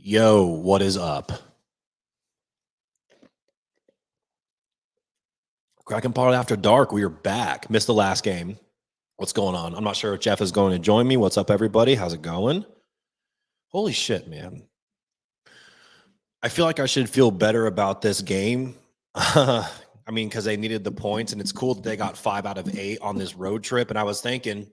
Yo, what is up? Kraken Pod After Dark. We are back. Missed the last game. What's going on? I'm not sure if Jeff is going to join me. What's up, everybody? How's it going? Holy shit, man. I feel like I should feel better about this game. I mean, because they needed the points, and it's cool that they got 5 out of 8 on this road trip. And I was thinking,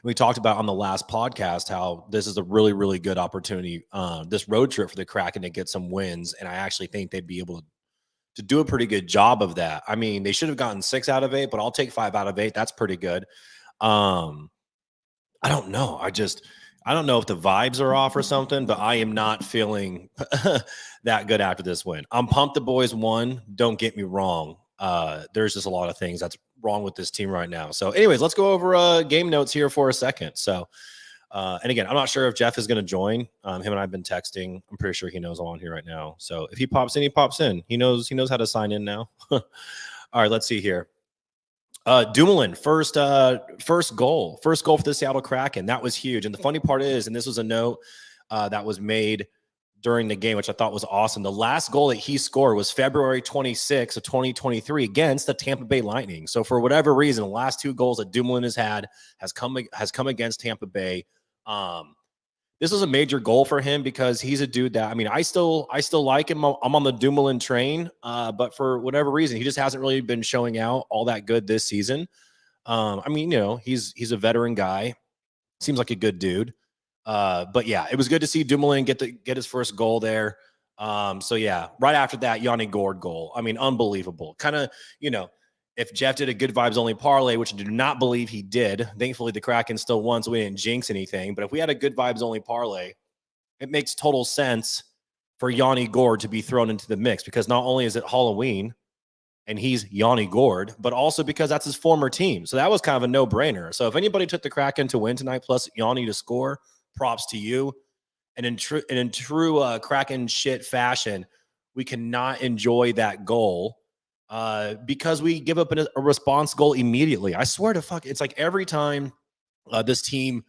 we talked about on the last podcast how this is a really, really good opportunity, this road trip for the Kraken to get some wins. And I actually think they'd be able to do a pretty good job of that. I mean, they should have gotten 6 out of 8, but I'll take 5 out of 8. That's pretty good. I don't know. I don't know if the vibes are off or something, but I am not feeling that good after this win. I'm pumped the boys won. Don't get me wrong. There's just a lot of things that's wrong with this team right now. So anyways, let's go over game notes here for a second. So, and again, I'm not sure if Jeff is going to join. Him and I have been texting. I'm pretty sure he knows I'm on here right now. So if he pops in, he pops in. He knows how to sign in now. All right, let's see here. Dumoulin, first goal for the Seattle Kraken. That was huge. And the funny part is, and this was a note that was made during the game, which I thought was awesome. The last goal that he scored was February 26th of 2023 against the Tampa Bay Lightning. So for whatever reason, the last 2 goals that Dumoulin has had has come against Tampa Bay. This was a major goal for him because he's a dude that, I mean, I still like him. I'm on the Dumoulin train, but for whatever reason, he just hasn't really been showing out all that good this season. I mean, he's a veteran guy. Seems like a good dude. But yeah, it was good to see Dumoulin get his first goal there. So yeah, right after that, Yanni Gourde goal. I mean, unbelievable. Kind of, if Jeff did a good vibes only parlay, which I do not believe he did, thankfully the Kraken still won, so we didn't jinx anything. But if we had a good vibes only parlay, it makes total sense for Yanni Gourde to be thrown into the mix because not only is it Halloween and he's Yanni Gourde, but also because that's his former team. So that was kind of a no-brainer. So if anybody took the Kraken to win tonight plus Yanni to score, props to you. And in true Kraken shit fashion, we cannot enjoy that goal because we give up a response goal immediately. I swear to fuck, it's like every time this team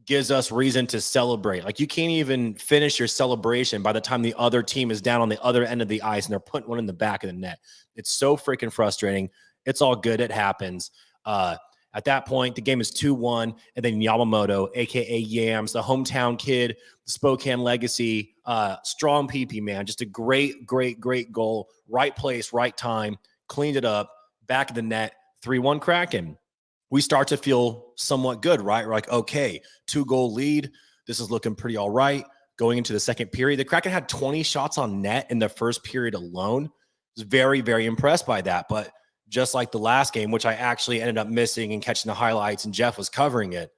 gives us reason to celebrate. Like you can't even finish your celebration by the time the other team is down on the other end of the ice and they're putting one in the back of the net. It's so freaking frustrating. It's all good. It happens. At that point, the game is 2-1, and then Yamamoto, a.k.a. Yams, the hometown kid, the Spokane legacy, strong PP, man. Just a great, great, great goal. Right place, right time, cleaned it up, back of the net, 3-1 Kraken. We start to feel somewhat good, right? We're like, okay, 2-goal lead. This is looking pretty all right. Going into the second period, the Kraken had 20 shots on net in the first period alone. I was very, very impressed by that, but just like the last game, which I actually ended up missing and catching the highlights, and Jeff was covering it.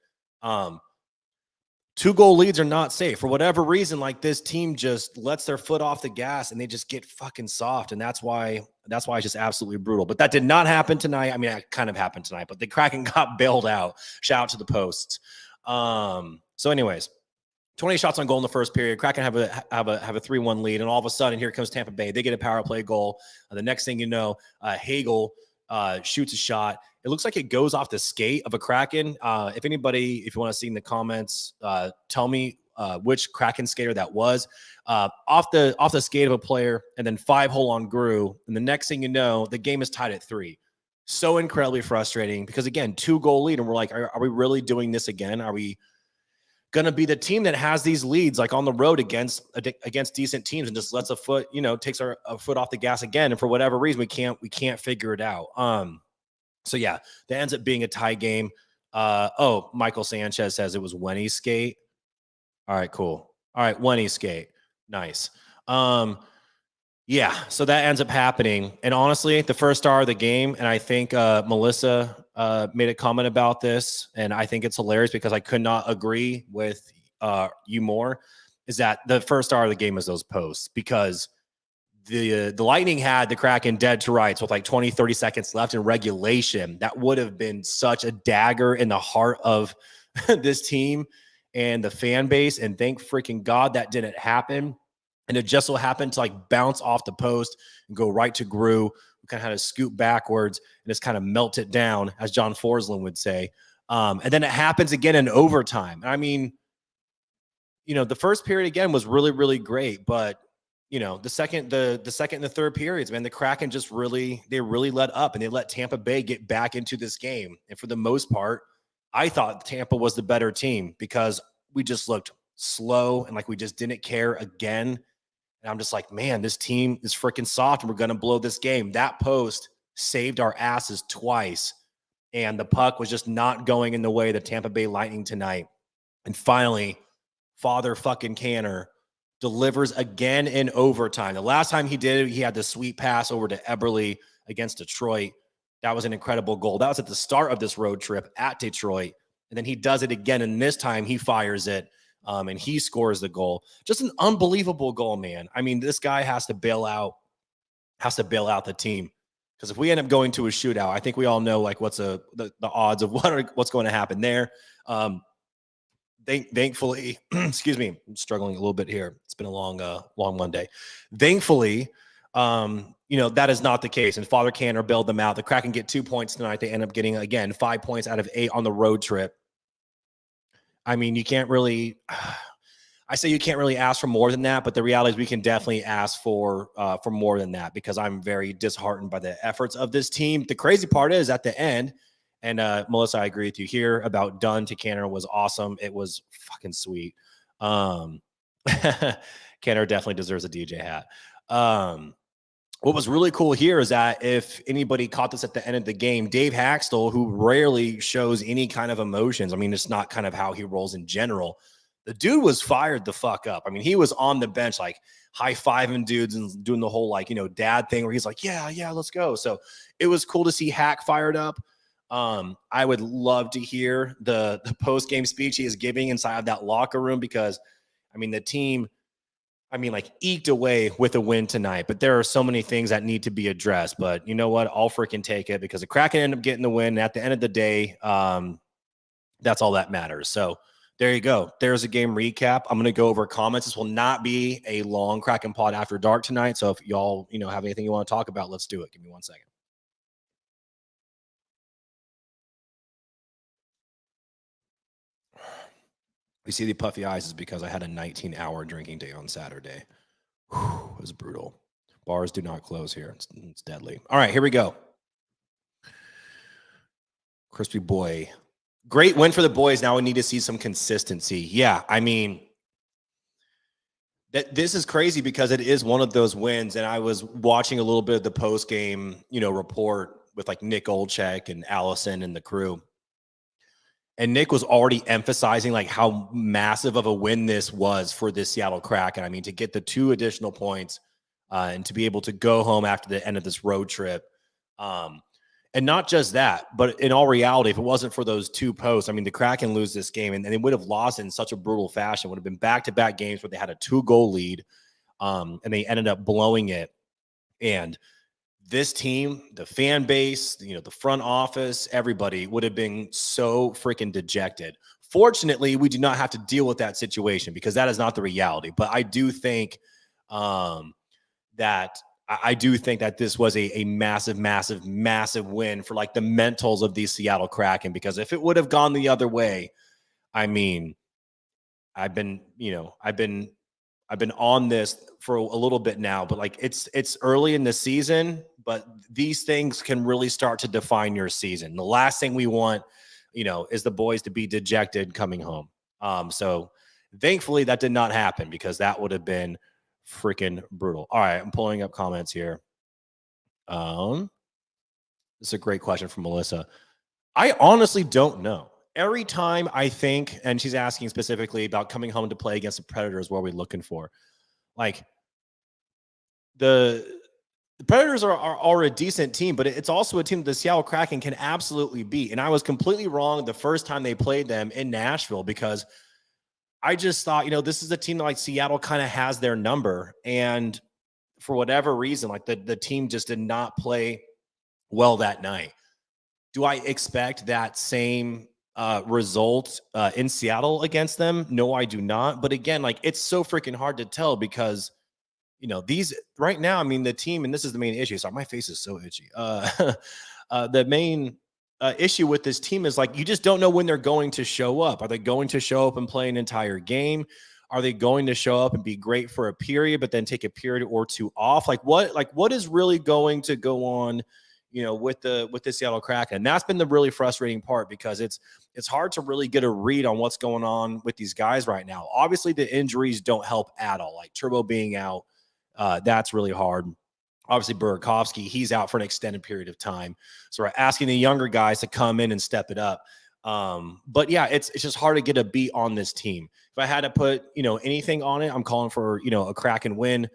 2-goal leads are not safe. For whatever reason, like this team just lets their foot off the gas and they just get fucking soft. And that's why it's just absolutely brutal. But that did not happen tonight. I mean, it kind of happened tonight, but the Kraken got bailed out. Shout out to the posts. So anyways, 20 shots on goal in the first period. Kraken have a 3-1 lead, and all of a sudden, here comes Tampa Bay. They get a power play goal. The next thing you know, Hagel shoots a shot. It looks like it goes off the skate of a Kraken. If you want to see in the comments, tell me which Kraken skater that was. Off the skate of a player, and then 5-hole on Gru. And the next thing you know, the game is tied at 3. So incredibly frustrating because again, 2-goal lead, and we're like, are we really doing this again? Are we going to be the team that has these leads like on the road against decent teams and just lets a foot, takes a foot off the gas again? And for whatever reason, we can't figure it out. So yeah, that ends up being a tie game. Michael Sanchez says it was Wenny's skate. All right, cool. All right, Wenny's skate. Nice. Yeah, so that ends up happening. And honestly, the first star of the game, and I think Melissa made a comment about this, and I think it's hilarious because I could not agree with you more, is that the first star of the game is those posts, because the Lightning had the Kraken dead to rights with like 20, 30 seconds left in regulation. That would have been such a dagger in the heart of this team and the fan base, and thank freaking God that didn't happen. And it just so happened to like bounce off the post and go right to Gru, who kind of had to scoot backwards and just kind of melt it down, as John Forsland would say. And then it happens again in overtime. I mean, the first period again was really, really great, but the second and the third periods, man, the Kraken just really let up and they let Tampa Bay get back into this game. And for the most part, I thought Tampa was the better team because we just looked slow and like we just didn't care again. And I'm just like, man, this team is freaking soft and we're going to blow this game. That post saved our asses twice. And the puck was just not going in the way of the Tampa Bay Lightning tonight. And finally, Father fucking Canner delivers again in overtime. The last time he did it, he had the sweet pass over to Eberle against Detroit. That was an incredible goal. That was at the start of this road trip at Detroit. And then he does it again. And this time he fires it and he scores the goal. Just an unbelievable goal, man. I mean, this guy has to bail out the team. Because if we end up going to a shootout, I think we all know like what's the odds of what's going to happen there. Thankfully, excuse me, I'm struggling a little bit here. It's been a long Monday. Thankfully, that is not the case. And Father Canner bailed them out. The Kraken get 2 points tonight. They end up getting, again, 5 points out of 8 on the road trip. I mean, you can't really ask for more than that, but the reality is we can definitely ask for more than that because I'm very disheartened by the efforts of this team. The crazy part is at the end, and Melissa, I agree with you here about Dunn to Canner was awesome. It was fucking sweet. Canner definitely deserves a DJ hat. What was really cool here is that if anybody caught this at the end of the game, Dave Haxtell, who rarely shows any kind of emotions, I mean, it's not kind of how he rolls in general. The dude was fired the fuck up. I mean, he was on the bench, like high-fiving dudes and doing the whole dad thing where he's like, yeah, let's go. So it was cool to see Hack fired up. I would love to hear the post-game speech he is giving inside of that locker room because, I mean, the team, eked away with a win tonight. But there are so many things that need to be addressed. But you know what? I'll freaking take it because the Kraken ended up getting the win. At the end of the day, that's all that matters. So there you go. There's a game recap. I'm going to go over comments. This will not be a long Kraken Pod After Dark tonight. So if y'all, have anything you want to talk about, let's do it. Give me 1 second. You see the puffy eyes is because I had a 19-hour drinking day on Saturday. Whew, it was brutal. Bars do not close here. It's deadly. All right, here we go. Crispy boy. Great win for the boys. Now we need to see some consistency. Yeah, I mean, this is crazy because it is one of those wins. And I was watching a little bit of the post-game, report with like Nick Olchek and Allison and the crew. And Nick was already emphasizing like how massive of a win this was for this Seattle Kraken. I mean, to get the 2 additional points and to be able to go home after the end of this road trip. And not just that, but in all reality, if it wasn't for those 2 posts, I mean, the Kraken lose this game and they would have lost in such a brutal fashion. It would have been back-to-back games where they had a 2-goal lead and they ended up blowing it. And this team, the fan base, the front office, everybody would have been so freaking dejected. Fortunately, we do not have to deal with that situation because that is not the reality. But I do think that this was a massive, massive, massive win for like the mentals of these Seattle Kraken. Because if it would have gone the other way, I mean, I've been on this for a little bit now, but like it's early in the season, but these things can really start to define your season. The last thing we want, is the boys to be dejected coming home. So thankfully that did not happen because that would have been freaking brutal. All right. I'm pulling up comments here. This is a great question from Melissa. I honestly don't know. Every time I think, and she's asking specifically about coming home to play against the Predators, what are we looking for? Like the Predators are a decent team, but it's also a team that the Seattle Kraken can absolutely beat. And I was completely wrong the first time they played them in Nashville because I just thought, this is a team that like Seattle kind of has their number. And for whatever reason, like the team just did not play well that night. Do I expect that same result in Seattle against them? No, I do not. But again, like it's so freaking hard to tell because these right now, I mean, the team, and this is the main issue. Sorry, my face is so itchy. The main issue with this team is like you just don't know when they're going to show up. Are they going to show up and play an entire game? Are they going to show up and be great for a period, but then take a period or two off? What is really going to go on, with the Seattle Kraken? And that's been the really frustrating part, because it's hard to really get a read on what's going on with these guys right now. Obviously, the injuries don't help at all. Like Turbo being out, that's really hard. Obviously, Burakovsky, he's out for an extended period of time. So we're asking the younger guys to come in and step it up. But yeah, it's just hard to get a beat on this team. If I had to put, anything on it, I'm calling for, a Kraken win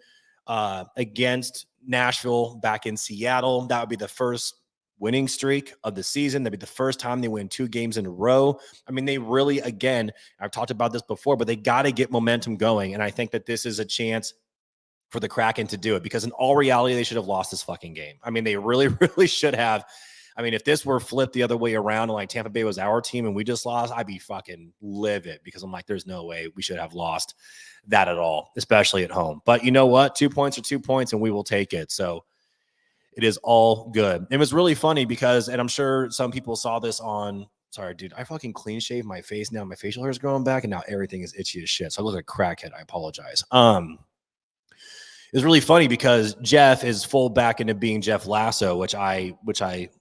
against Nashville back in Seattle. That would be the first winning streak of the season. That'd be the first time they win 2 games in a row. I mean, they really, again, I've talked about this before, but they got to get momentum going. And I think that this is a chance for the Kraken to do it, because in all reality, they should have lost this fucking game. I mean, they really, really should have. I mean, if this were flipped the other way around and like Tampa Bay was our team and we just lost, I'd be fucking livid, because I'm like, there's no way we should have lost that at all, especially at home. But you know what? 2 points are 2 points and we will take it. So it is all good. It was really funny because, and I'm sure some people saw this on, sorry, dude, I fucking clean shaved my face now. My facial hair is growing back and now everything is itchy as shit. So I look like a crackhead. I apologize. It's really funny because Jeff is full back into being Jeff Lasso, which I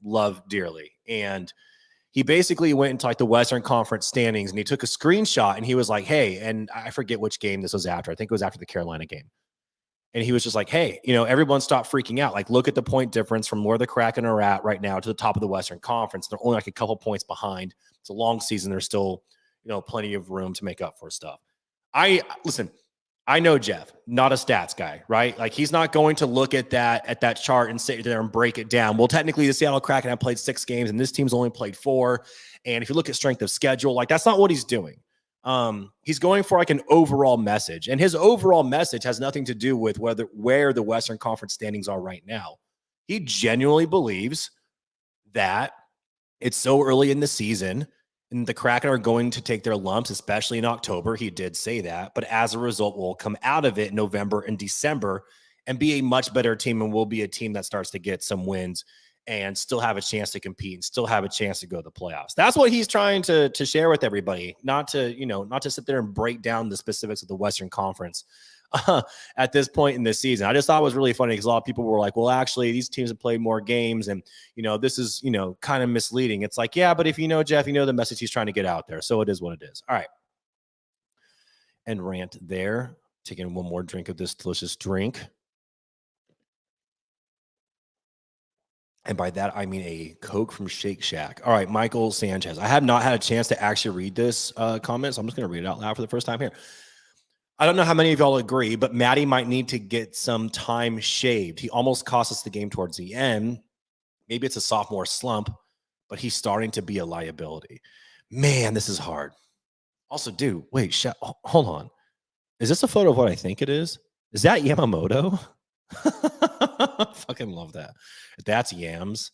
love dearly. And he basically went into like the Western Conference standings and he took a screenshot and he was like, hey, and I forget which game this was after. I think it was after the Carolina game. And he was just like, hey, everyone stop freaking out. Like, look at the point difference from where the Kraken are at right now to the top of the Western Conference. They're only like a couple points behind. It's a long season. There's still, plenty of room to make up for stuff. I know Jeff, not a stats guy, right? Like, he's not going to look at that chart and sit there and break it down. Well, technically the Seattle Kraken have played 6 games and this team's only played 4. And if you look at strength of schedule, like, that's not what he's doing. He's going for like an overall message, and his overall message has nothing to do with where the Western Conference standings are right now. He genuinely believes that it's so early in the season and the Kraken are going to take their lumps, especially in October. He did say that, but as a result, we'll come out of it in November and December and be a much better team, and we'll be a team that starts to get some wins and still have a chance to compete and still have a chance to go to the playoffs. That's what he's trying to share with everybody, not to sit there and break down the specifics of the Western Conference at this point in the season. I just thought it was really funny because a lot of people were like, well, actually, these teams have played more games and, this is, kind of misleading. It's like, yeah, but if Jeff, the message he's trying to get out there. So it is what it is. All right. And rant there. Taking one more drink of this delicious drink. And by that, I mean a Coke from Shake Shack. All right, Michael Sanchez. I have not had a chance to actually read this comment, so I'm just going to read it out loud for the first time here. I don't know how many of y'all agree, but Matty might need to get some time shaved. He almost cost us the game towards the end. Maybe it's a sophomore slump, but he's starting to be a liability. Man, this is hard. Also, dude, wait, hold on. Is this a photo of what I think it is? Is that Yamamoto? Fucking love that. That's Yams.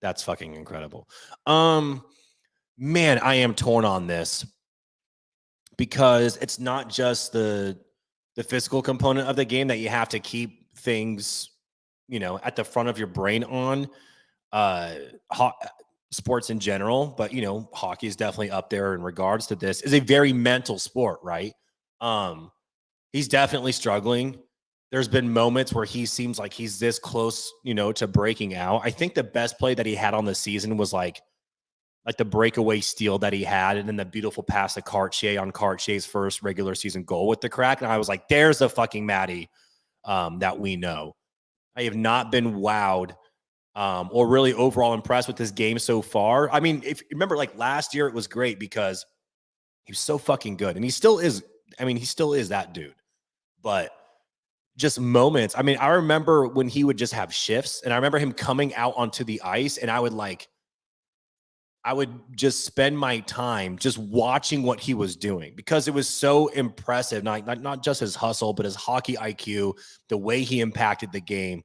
That's fucking incredible. Man, I am torn on this because it's not just the physical component of the game that you have to keep things, at the front of your brain on sports in general, but hockey is definitely up there in regards to this. Is a very mental sport, right? He's definitely struggling. There's been moments where he seems like he's this close, to breaking out. I think the best play that he had on the season was like the breakaway steal that he had, and then the beautiful pass to Cartier on Cartier's first regular season goal with the Kraken. And I was like, there's the fucking Matty that we know. I have not been wowed or really overall impressed with this game so far. I mean, if you remember, like last year, it was great because he was so fucking good. And he still is. I mean, he still is that dude. But just moments. I mean, I remember when he would just have shifts, and I remember him coming out onto the ice, and I would just spend my time just watching what he was doing because it was so impressive. Not just his hustle, but his hockey IQ, the way he impacted the game.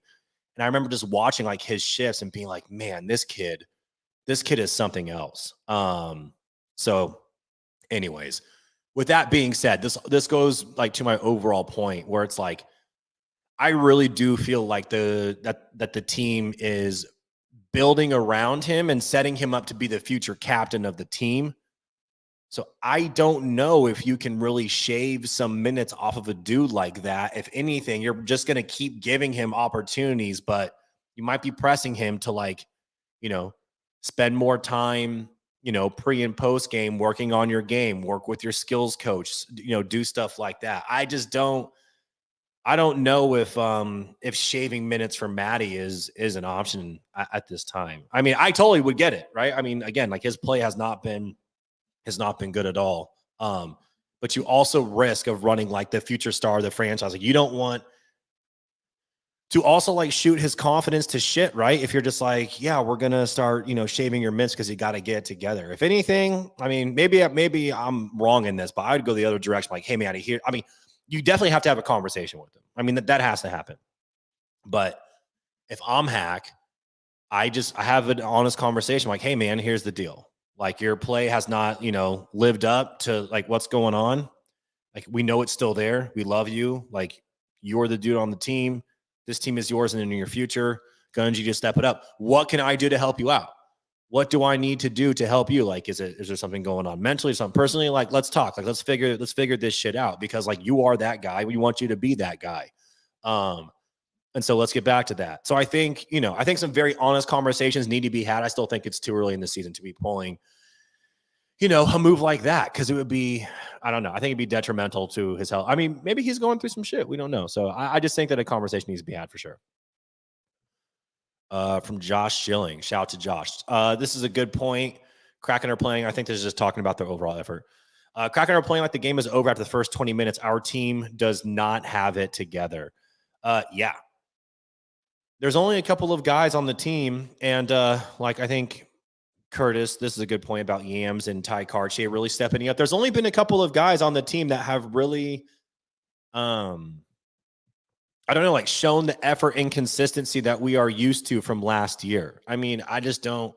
And I remember just watching like his shifts and being like, man, this kid is something else. So anyways, with that being said, this goes like to my overall point where it's like, I really do feel like that the team is building around him and setting him up to be the future captain of the team. So I don't know if you can really shave some minutes off of a dude like that. If anything, you're just going to keep giving him opportunities, but you might be pressing him to, like, you know, spend more time, pre and post game, working on your game, work with your skills coach, do stuff like that. I don't know if shaving minutes for Matty is an option at this time. I mean, I totally would get it, right? I mean, again, like, his play has not been good at all. But you also risk of running like the future star of the franchise. Like, you don't want to also like shoot his confidence to shit, right? If you're just like, yeah, we're gonna start, shaving your mints because you got to get it together. If anything, I mean, maybe I'm wrong in this, but I'd go the other direction. Like, hey, man, here. I mean, you definitely have to have a conversation with him. I mean, that has to happen. But if I'm Hack, I have an honest conversation. Like, hey, man, here's the deal. Like, your play has not, lived up to like what's going on. Like, we know it's still there. We love you. Like, you're the dude on the team. This team is yours in the near future. Gunji, just step it up. What can I do to help you out? What do I need to do to help you? Like, is there something going on mentally, something personally? Like, let's talk. Like, let's figure this shit out, because like, you are that guy. We want you to be that guy. And so let's get back to that. So I think, I think some very honest conversations need to be had. I still think it's too early in the season to be pulling, a move like that, because it would be, I don't know. I think it'd be detrimental to his health. I mean, maybe he's going through some shit. We don't know. So I just think that a conversation needs to be had for sure. From Josh Schilling. Shout out to Josh. This is a good point. Kraken are playing. I think this is just talking about their overall effort. Kraken are playing like the game is over after the first 20 minutes. Our team does not have it together. Yeah. There's only a couple of guys on the team. And like, I think Curtis, this is a good point about Yams and Ty Karche really stepping up. There's only been a couple of guys on the team that have really, I don't know, like, shown the effort and consistency that we are used to from last year. I mean, I don't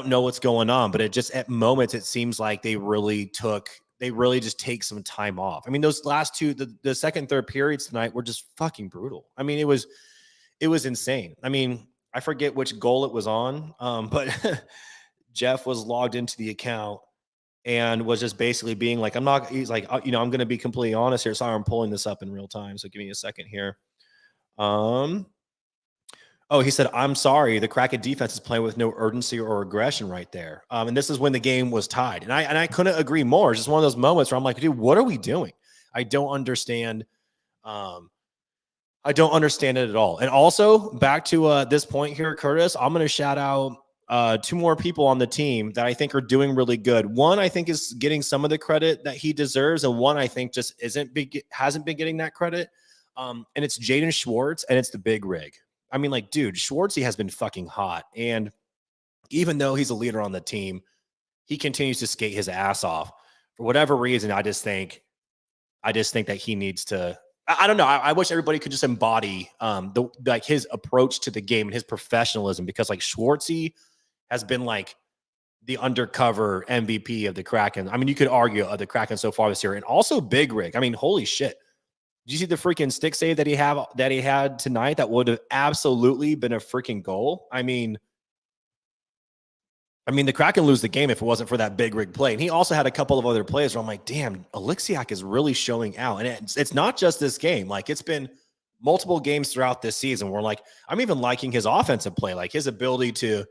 know what's going on, but it just, at moments, it seems like they really just take some time off. I mean, those last two, the second, third periods tonight were just fucking brutal. I mean, it was insane. I mean, I forget which goal it was on, but Jeff was logged into the account and was just basically being like, he's like, I'm going to be completely honest here. Sorry, I'm pulling this up in real time. So give me a second here. He said, I'm sorry. The Kraken defense is playing with no urgency or aggression right there. And this is when the game was tied. And I couldn't agree more. It's just one of those moments where I'm like, dude, what are we doing? I don't understand. I don't understand it at all. And also, back to this point here, Curtis, I'm going to shout out two more people on the team that I think are doing really good. One, I think, is getting some of the credit that he deserves, and one, I think, just hasn't been getting that credit. And it's Jaden Schwartz, and it's the big rig. I mean, like, dude, Schwartzy has been fucking hot. And even though he's a leader on the team, he continues to skate his ass off. For whatever reason, I just think that he needs to, I don't know. I wish everybody could just embody like his approach to the game and his professionalism, because like Schwartzy has been like the undercover MVP of the Kraken. I mean, you could argue of the Kraken so far this year, and also Big Rig. I mean, holy shit. Did you see the freaking stick save that he had tonight? That would have absolutely been a freaking goal. I mean, the Kraken lose the game if it wasn't for that Big Rig play. And he also had a couple of other plays where I'm like, damn, Alexiak is really showing out. And it's not just this game. Like, it's been multiple games throughout this season where, like, I'm even liking his offensive play, like his ability to,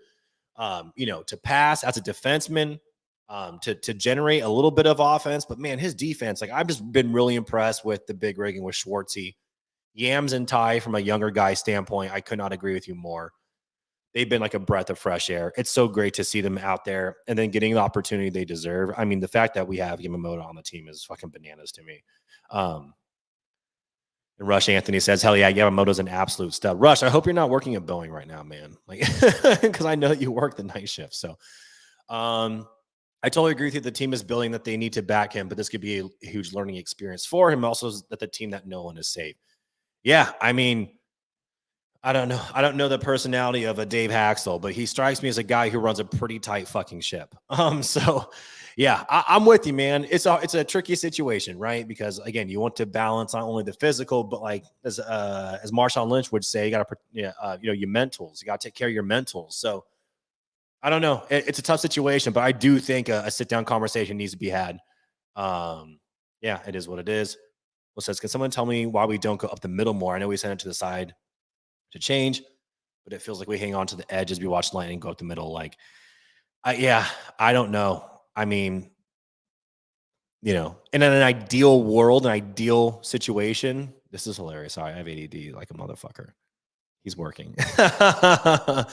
to pass as a defenseman, to generate a little bit of offense. But man, his defense, like, I've just been really impressed with the Big Rig and with Schwartzy. Yams and Ty, from a younger guy standpoint, I could not agree with you more. They've been like a breath of fresh air. It's so great to see them out there and then getting the opportunity they deserve. I mean, the fact that we have Yamamoto on the team is fucking bananas to me. And Rush Anthony says, hell yeah, Yamamoto's an absolute stud. Rush, I hope you're not working at Boeing right now, man. Like, because I know that you work the night shift. So I totally agree with you. The team is building that they need to back him, but this could be a huge learning experience for him. Also, that the team that no one is safe. Yeah, I mean, I don't know. I don't know the personality of a Dave Haxel, but he strikes me as a guy who runs a pretty tight fucking ship. So yeah, I'm with you, man. It's a tricky situation, right? Because again, you want to balance not only the physical, but like as Marshawn Lynch would say, you got to, your mentals. You got to take care of your mentals. So I don't know. It's a tough situation, but I do think a sit-down conversation needs to be had. Yeah, it is what it is. Well, says, can someone tell me why we don't go up the middle more? I know we sent it to the side to change, but it feels like we hang on to the edge as we watch Lightning go up the middle. Like, yeah, I don't know. I mean, in an ideal world, an ideal situation, this is hilarious. Sorry, I have ADD like a motherfucker. He's working. I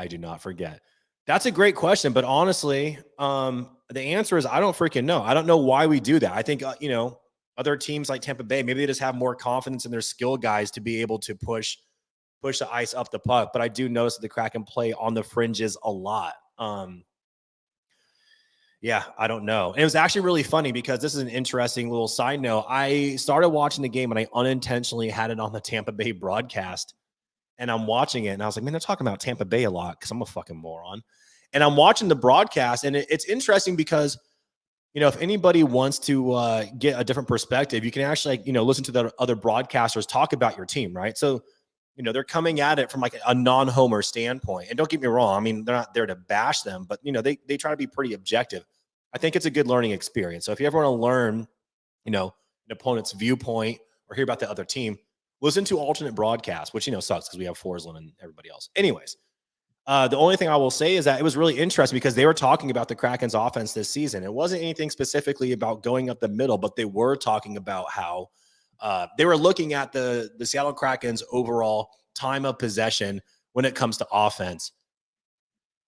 do not forget. That's a great question, but honestly, the answer is I don't freaking know. I don't know why we do that. I think other teams like Tampa Bay, maybe they just have more confidence in their skill guys to be able to push the ice up the puck. But I do notice that the Kraken play on the fringes a lot. Yeah, I don't know. And it was actually really funny because this is an interesting little side note. I started watching the game and I unintentionally had it on the Tampa Bay broadcast. And I'm watching it and I was like, man, they're talking about Tampa Bay a lot because I'm a fucking moron. And I'm watching the broadcast and it's interesting because, if anybody wants to get a different perspective, you can actually, listen to the other broadcasters talk about your team, right? So, they're coming at it from like a non-homer standpoint. And don't get me wrong. I mean, they're not there to bash them, but, they try to be pretty objective. I think it's a good learning experience. So if you ever want to learn, an opponent's viewpoint or hear about the other team, listen to alternate broadcasts, which, sucks because we have Forsland and everybody else. Anyways, the only thing I will say is that it was really interesting because they were talking about the Kraken's offense this season. It wasn't anything specifically about going up the middle, but they were talking about how they were looking at the Seattle Kraken's overall time of possession when it comes to offense.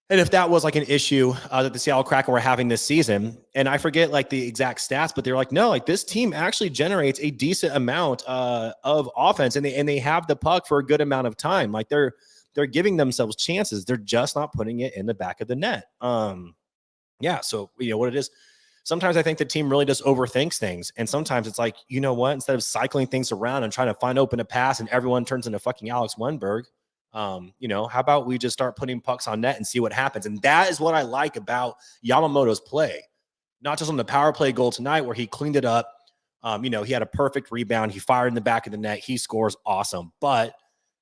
And if that was like an issue that the Seattle Kraken were having this season, and I forget like the exact stats, but they're like, no, like this team actually generates a decent amount of offense, and they have the puck for a good amount of time. Like they're giving themselves chances. They're just not putting it in the back of the net. Yeah. So what it is. Sometimes I think the team really just overthinks things, and sometimes it's like, you know what? Instead of cycling things around and trying to find open a pass, and everyone turns into fucking Alex Wenberg. How about we just start putting pucks on net and see what happens? And that is what I like about Yamamoto's play, not just on the power play goal tonight where he cleaned it up. He had a perfect rebound. He fired in the back of the net. He scores awesome. But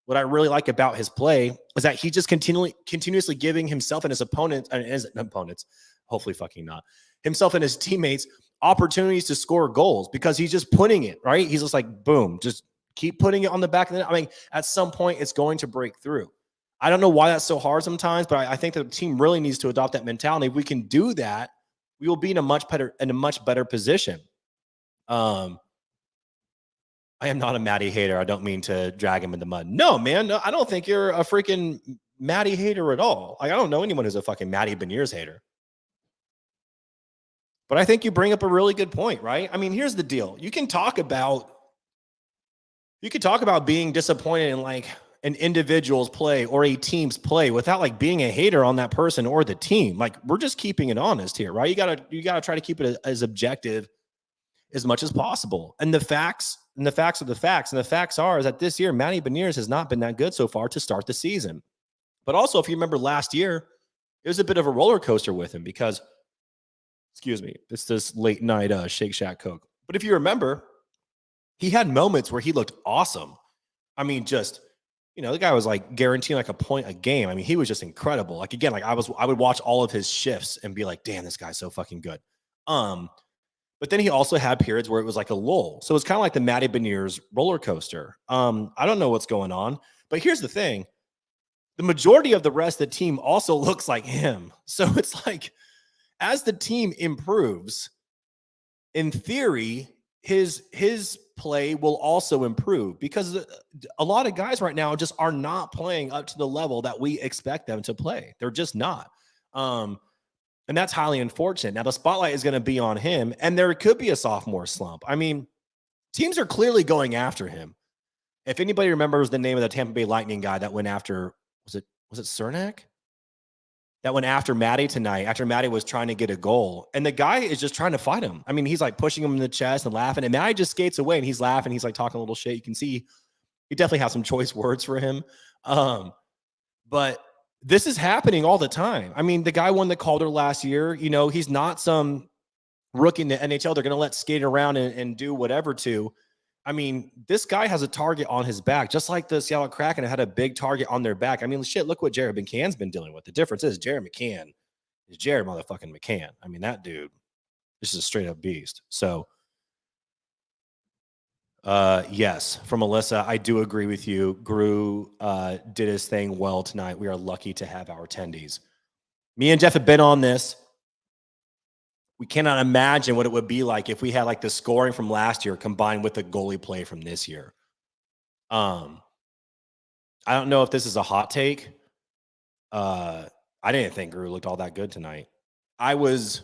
what I really like about his play is that he just continuously giving himself and his opponents, hopefully fucking not, himself and his teammates opportunities to score goals because he's just putting it, right? He's just like, boom, just keep putting it on the back of the net. I mean, at some point, it's going to break through. I don't know why that's so hard sometimes, but I think the team really needs to adopt that mentality. If we can do that, we will be in a much better position. I am not a Matty hater. I don't mean to drag him in the mud. No, man. No, I don't think you're a freaking Matty hater at all. Like, I don't know anyone who's a fucking Matty Beniers hater. But I think you bring up a really good point, right? I mean, here's the deal. You can talk about being disappointed in like an individual's play or a team's play without like being a hater on that person or the team. Like, we're just keeping it honest here, right? You gotta try to keep it as objective as much as possible. And the facts are the facts. And the facts are is that this year, Matty Beniers has not been that good so far to start the season. But also, if you remember last year, it was a bit of a roller coaster with him because, excuse me, it's this late night Shake Shack Coke. But if you remember, he had moments where he looked awesome. I mean, just, the guy was like guaranteeing like a point a game. I mean, he was just incredible. Like, again, like I would watch all of his shifts and be like, damn, this guy's so fucking good. But then he also had periods where it was like a lull. So it's kind of like the Matty Beniers roller coaster. I don't know what's going on, but here's the thing. The majority of the rest of the team also looks like him. So it's like, as the team improves, in theory, his play will also improve because a lot of guys right now just are not playing up to the level that we expect them to play. They're just not. And that's highly unfortunate. Now, the spotlight is going to be on him, and there could be a sophomore slump. I mean, teams are clearly going after him. If anybody remembers the name of the Tampa Bay Lightning guy that went after, was it Cernak? That went after Matty tonight, after Matty was trying to get a goal. And the guy is just trying to fight him. I mean, he's like pushing him in the chest and laughing. And Matty just skates away and he's laughing. He's like talking a little shit. You can see he definitely has some choice words for him. But this is happening all the time. I mean, the guy won the Calder last year. He's not some rookie in the NHL. They're going to let skate around and do whatever to. I mean, this guy has a target on his back, just like the Seattle Kraken had a big target on their back. I mean, shit, look what Jared McCann's been dealing with. The difference is Jared McCann is Jared motherfucking McCann. I mean, that dude, this is a straight up beast. So, yes, from Alyssa, I do agree with you. Gru did his thing well tonight. We are lucky to have our attendees. Me and Jeff have been on this. We cannot imagine what it would be like if we had like the scoring from last year combined with the goalie play from this year. I don't know if this is a hot take. I didn't think Gru looked all that good tonight. I was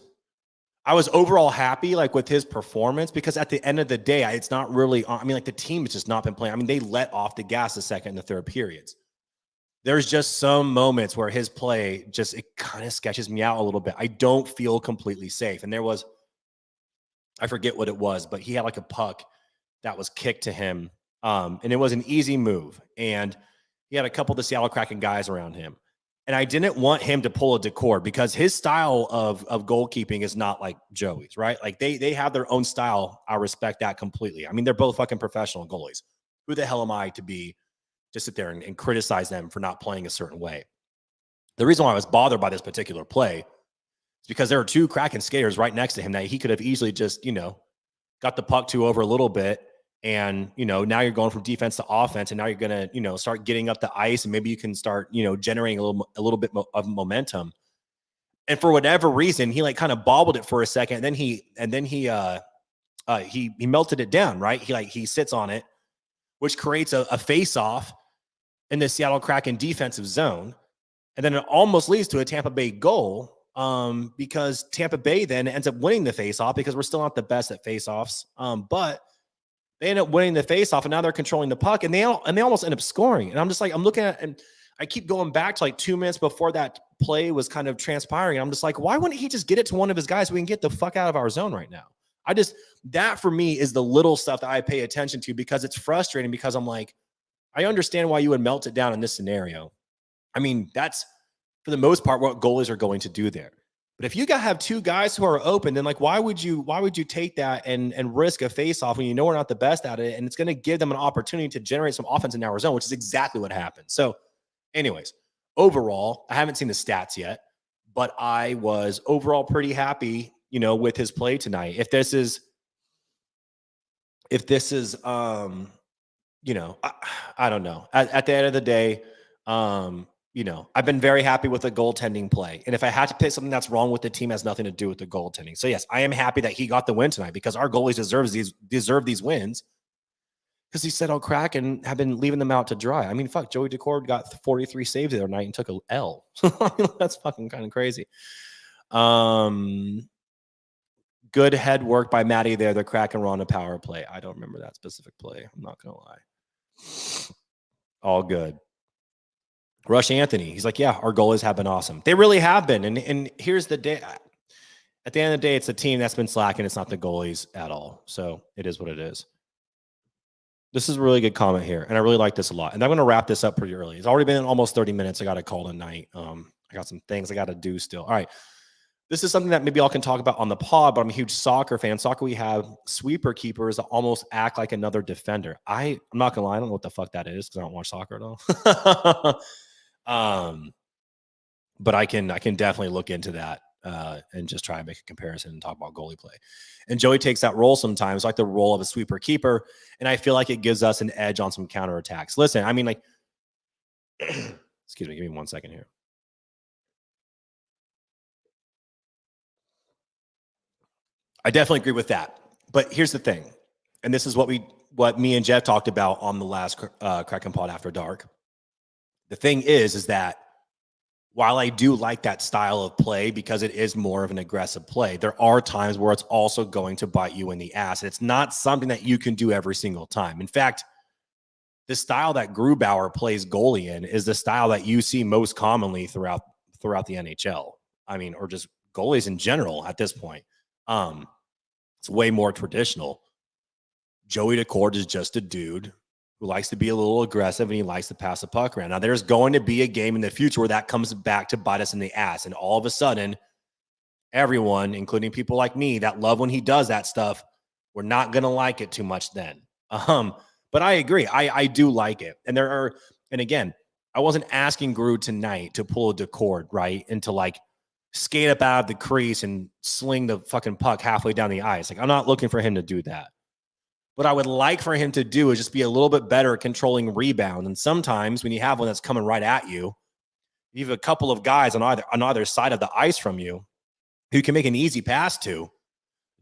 overall happy like with his performance because at the end of the day, it's not really, I mean, like the team has just not been playing. I mean, they let off the gas the second and the third periods. There's just some moments where his play just, it kind of sketches me out a little bit. I don't feel completely safe. And there was, I forget what it was, but he had like a puck that was kicked to him. And it was an easy move. And he had a couple of the Seattle Kraken guys around him. And I didn't want him to pull a Decord because his style of goalkeeping is not like Joey's, right? Like they have their own style. I respect that completely. I mean, they're both fucking professional goalies. Who the hell am I to sit there and criticize them for not playing a certain way? The reason why I was bothered by this particular play is because there were two Kraken skaters right next to him that he could have easily just, got the puck to over a little bit. And, now you're going from defense to offense, and now you're going to, start getting up the ice, and maybe you can start, generating a little bit of momentum. And for whatever reason, he like kind of bobbled it for a second. And then he melted it down, right? He sits on it, which creates a face-off in the Seattle Kraken defensive zone. And then it almost leads to a Tampa Bay goal because Tampa Bay then ends up winning the face-off because we're still not the best at face-offs. But they end up winning the faceoff, and now they're controlling the puck, and they almost end up scoring. And I'm just like, I'm looking at, and I keep going back to like 2 minutes before that play was kind of transpiring. And I'm just like, why wouldn't he just get it to one of his guys so we can get the fuck out of our zone right now? That for me is the little stuff that I pay attention to because it's frustrating because I'm like, I understand why you would melt it down in this scenario. I mean, that's for the most part what goalies are going to do there. But if you have two guys who are open, then like, why would you take that and risk a face-off when you know we're not the best at it? And it's going to give them an opportunity to generate some offense in our zone, which is exactly what happened. So anyways, overall, I haven't seen the stats yet, but I was overall pretty happy, with his play tonight. If this is, I don't know. At the end of the day, I've been very happy with the goaltending play. And if I had to pick something that's wrong with the team, it has nothing to do with the goaltending. So yes, I am happy that he got the win tonight because our goalies deserve these wins because he said, Kraken have been leaving them out to dry. I mean, fuck, Joey Decord got 43 saves the other night and took a L. That's fucking kind of crazy. Good head work by Maddie there. The Kraken were on a power play. I don't remember that specific play. I'm not going to lie. All good. Rush Anthony. He's like, yeah, our goalies have been awesome. They really have been. And here's the day. At the end of the day, it's the team that's been slacking. It's not the goalies at all. So it is what it is. This is a really good comment here. And I really like this a lot. And I'm going to wrap this up pretty early. It's already been almost 30 minutes. I got a call tonight. I got some things I got to do still. All right. This is something that maybe I can talk about on the pod, but I'm a huge soccer fan. Soccer, we have sweeper keepers that almost act like another defender. I'm not going to lie. I don't know what the fuck that is because I don't watch soccer at all. But I can definitely look into that and just try and make a comparison and talk about goalie play. And Joey takes that role sometimes, like the role of a sweeper keeper, and I feel like it gives us an edge on some counterattacks. Listen, I mean, like, excuse me, give me 1 second here. I definitely agree with that. But here's the thing, and this is what me and Jeff talked about on the last Kraken Pod After Dark. The thing is that while I do like that style of play because it is more of an aggressive play, there are times where it's also going to bite you in the ass. It's not something that you can do every single time. In fact, the style that Grubauer plays goalie in is the style that you see most commonly throughout the NHL. I mean, or just goalies in general at this point. It's way more traditional. Joey Decord is just a dude who likes to be a little aggressive and he likes to pass the puck around. Now, there's going to be a game in the future where that comes back to bite us in the ass. And all of a sudden, everyone, including people like me that love when he does that stuff, we're not going to like it too much then. But I agree. I do like it. And again, I wasn't asking Gru tonight to pull a Decord, right? And to like skate up out of the crease and sling the fucking puck halfway down the ice. Like, I'm not looking for him to do that. What I would like for him to do is just be a little bit better at controlling rebound. And sometimes when you have one that's coming right at you, you have a couple of guys on either side of the ice from you who can make an easy pass to.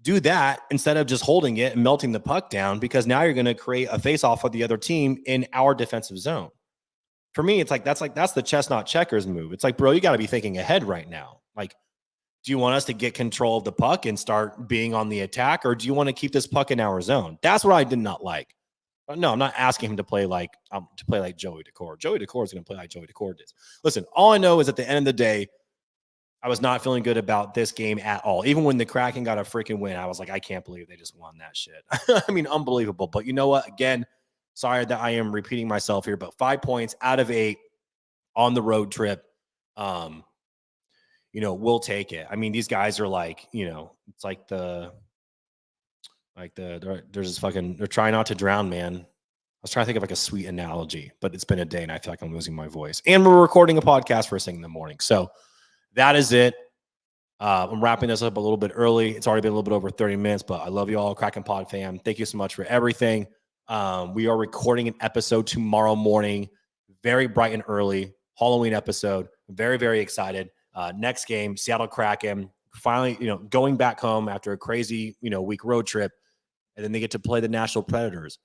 Do that instead of just holding it and melting the puck down, because now you're going to create a face-off with the other team in our defensive zone. For me, it's like that's the chestnut checkers move. It's like, bro, you got to be thinking ahead right now. Like, do you want us to get control of the puck and start being on the attack, or do you want to keep this puck in our zone? That's what I did not like. But no, I'm not asking him to play like Joey Decord. Joey Decord is going to play like Joey Decord is. Listen, all I know is at the end of the day, I was not feeling good about this game at all. Even when the Kraken got a freaking win, I was like, I can't believe they just won that shit. I mean, unbelievable. But you know what? Again, sorry that I am repeating myself here, but 5 points out of 8 on the road trip. We'll take it. I mean, these guys are like, it's like they're just fucking, they're trying not to drown, man. I was trying to think of like a sweet analogy, but it's been a day and I feel like I'm losing my voice. And we're recording a podcast first thing in the morning. So that is it. I'm wrapping this up a little bit early. It's already been a little bit over 30 minutes, but I love you all, Kraken Pod Fam. Thank you so much for everything. We are recording an episode tomorrow morning, very bright and early, Halloween episode. I'm very, very excited. Next game, Seattle Kraken, finally, going back home after a crazy, week road trip, and then they get to play the Nashville Predators.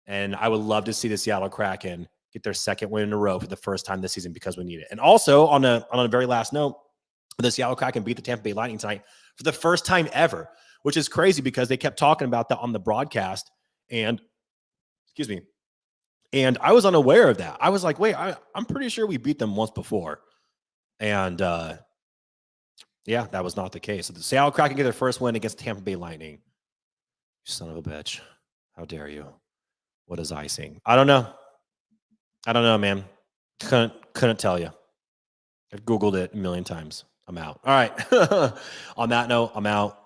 And I would love to see the Seattle Kraken get their second win in a row for the first time this season, because we need it. And also on a very last note, the Seattle Kraken beat the Tampa Bay Lightning tonight for the first time ever, which is crazy because they kept talking about that on the broadcast. And I was unaware of that. I was like, wait, I'm pretty sure we beat them once before. And yeah, that was not the case. So the Seattle Kraken get their first win against the Tampa Bay Lightning. You son of a bitch. How dare you? What is icing? I don't know, man. Couldn't tell you. I Googled it a million times. I'm out. All right. On that note, I'm out.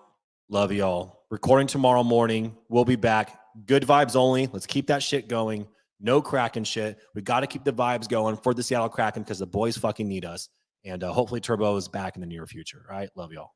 Love y'all. Recording tomorrow morning. We'll be back. Good vibes only. Let's keep that shit going. No Kraken shit. We got to keep the vibes going for the Seattle Kraken because the boys fucking need us. And hopefully Turbo is back in the near future. All right. Love y'all.